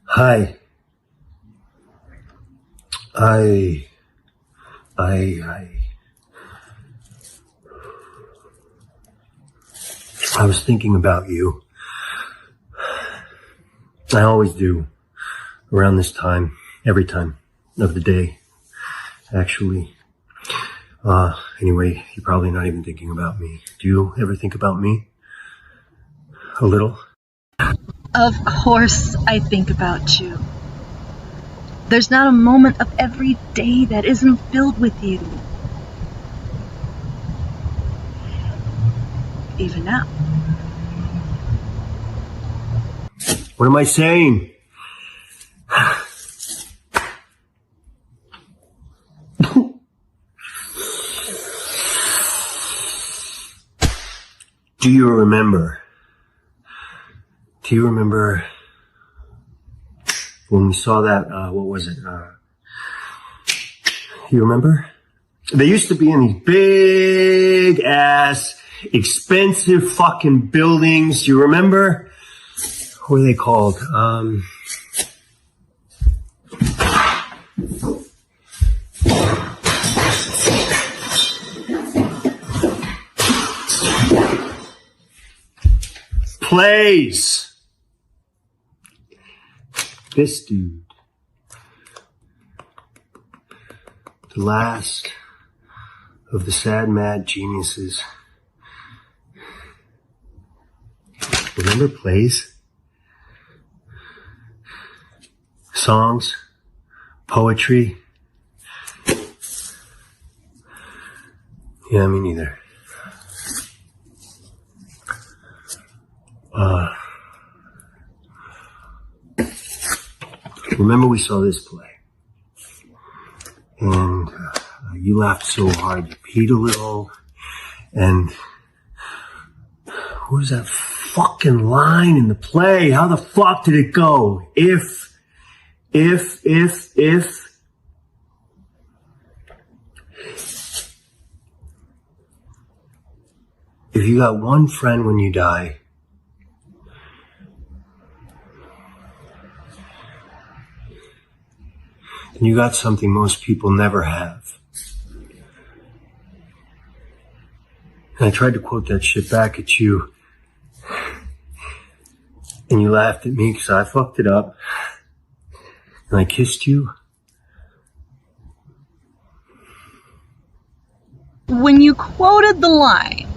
Hi. I was thinking about you. I always do. Around this time. Every time of the day. Actually. Anyway, you're probably not even thinking about me. Do you ever think about me? A little? Of course I think about you. There's not a moment of every day that isn't filled with you. Even now. What am I saying? Do you remember? Do you remember when we saw that, what was it? You remember? They used to be in these big ass, expensive fucking buildings. You remember? What are they called? Plays. This dude, the last of the sad, mad geniuses. Remember plays? Songs? Poetry? Yeah, me neither. Remember we saw this play, and you laughed so hard, you peed a little, and what was that fucking line in the play? How the fuck did it go? If you got one friend when you die, then you got something most people never have. And I tried to quote that shit back at you, and you laughed at me because I fucked it up, and I kissed you. When you quoted the line,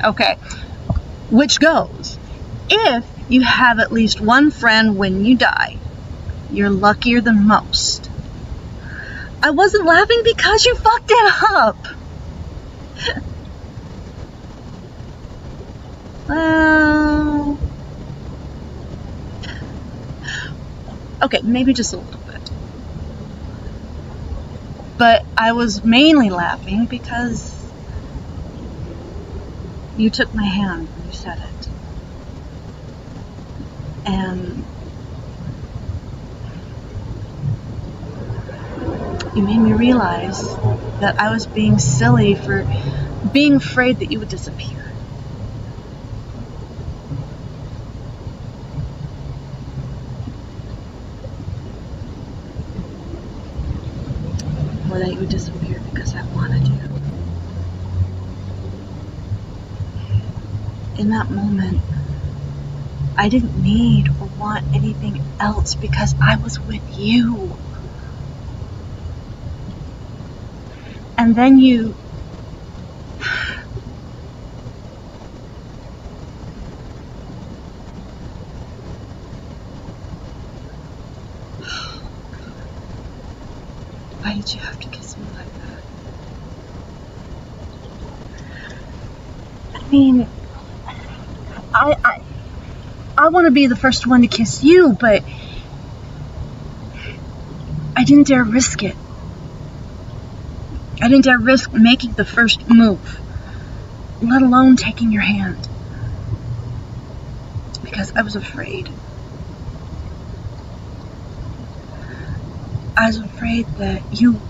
okay, which goes, if you have at least one friend when you die, you're luckier than most. I wasn't laughing because you fucked it up. Well, okay, maybe just a little bit. But I was mainly laughing because you took my hand when you said it. And you made me realize that I was being silly for being afraid that you would disappear. Or that you would disappear because I wanted you. In that moment, I didn't need or want anything else because I was with you. And then you why did you have to kiss me like that? I mean, I want to be the first one to kiss you, but I didn't dare risk it. I didn't dare risk making the first move, let alone taking your hand, because I was afraid. I was afraid that you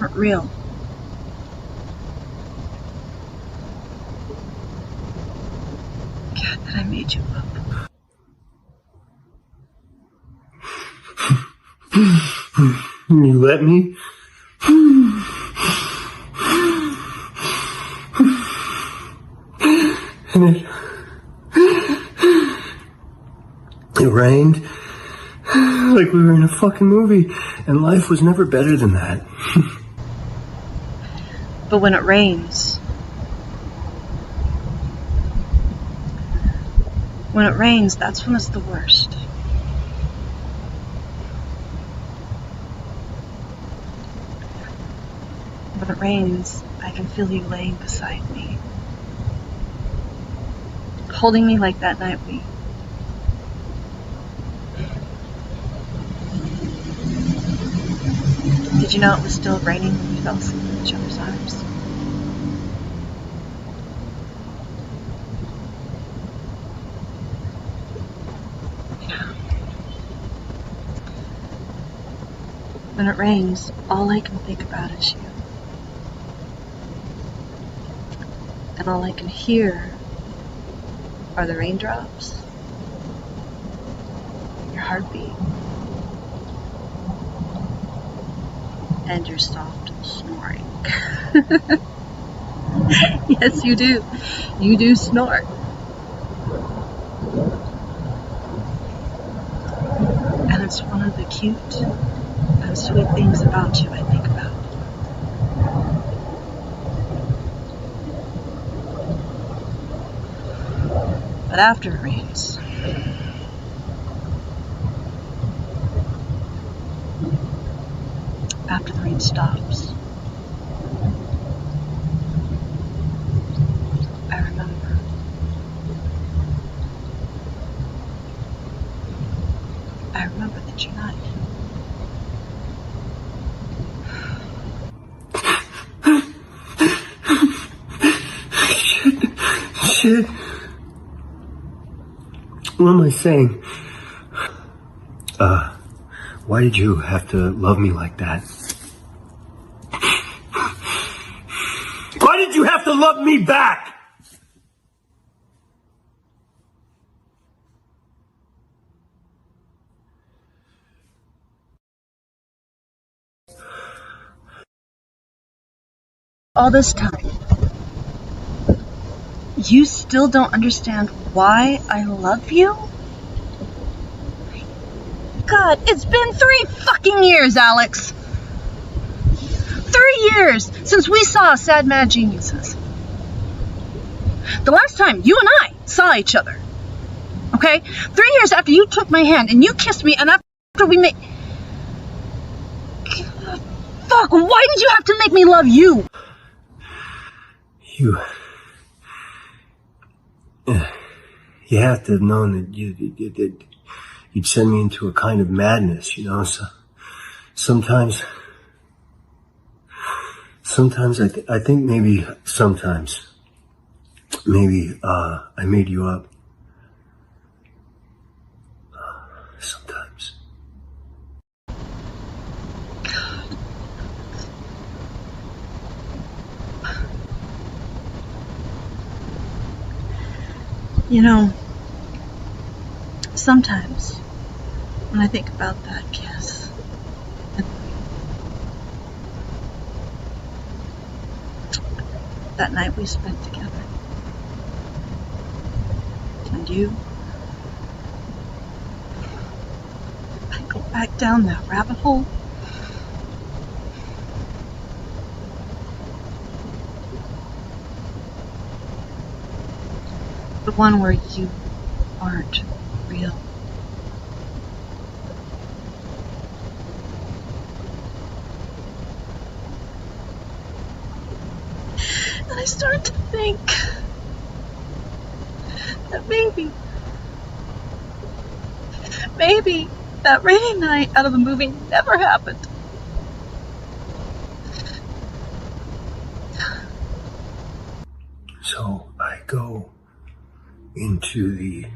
weren't real. God, that I made you up. You let me? And it rained like we were in a fucking movie, and life was never better than that. But when it rains, that's when it's the worst. When it rains, I can feel you laying beside me, holding me like that night we... Did you know it was still raining when we fell asleep in each other's arms? Yeah. When it rains, all I can think about is you. And all I can hear are the raindrops, your heartbeat, and your soft snoring. Yes, you do. You do snore. And it's one of the cute and sweet things about you I think about. But after it rains, after the rain stops, I remember. I remember that you're not here. Shit. What am I saying? Why did you have to love me like that? Why did you have to love me back? All this time, you still don't understand why I love you? God, it's been 3 fucking years, Alex. 3 years since we saw Sad Mad Geniuses. The last time you and I saw each other. Okay? 3 years after you took my hand and you kissed me, and after we made... Fuck, why did you have to make me love you? You have to have known that you'd send me into a kind of madness, you know. So sometimes I think maybe sometimes I made you up. Sometimes. You know, sometimes when I think about that kiss, that night we spent together, and you, I go back down that rabbit hole. The one where you aren't real. And I started to think that maybe that rainy night out of the movie never happened. So I go into the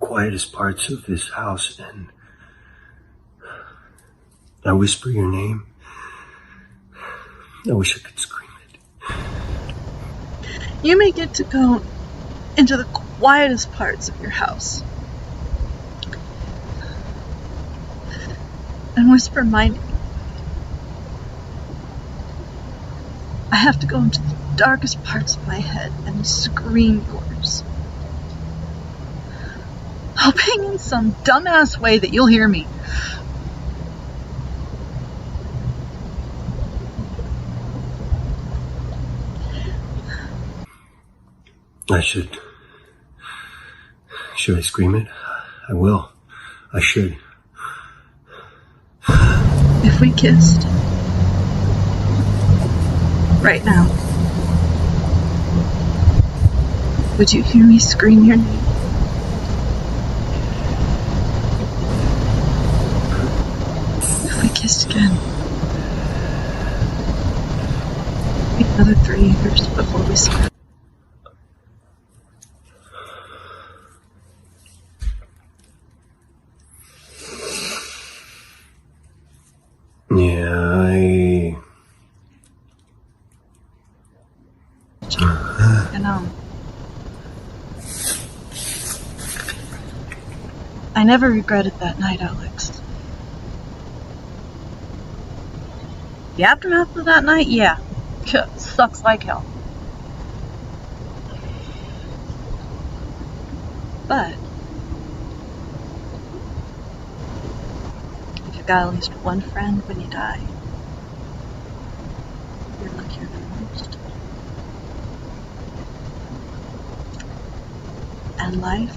quietest parts of this house and I whisper your name. I wish I could scream it. You may get to go into the quietest parts of your house and whisper my name. I have to go into the darkest parts of my head and scream yours, hoping in some dumbass way that you'll hear me. Should I scream it? I will. I should. If we kissed right now, would you hear me scream your name? If we kissed again, maybe another 3 years before we split. Yeah, I know. I never regretted that night, Alex. The aftermath of that night, yeah, sucks like hell. But if you've got at least one friend when you die, you're luckier than most. And life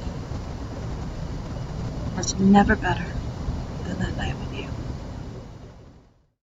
was never better than that night with you.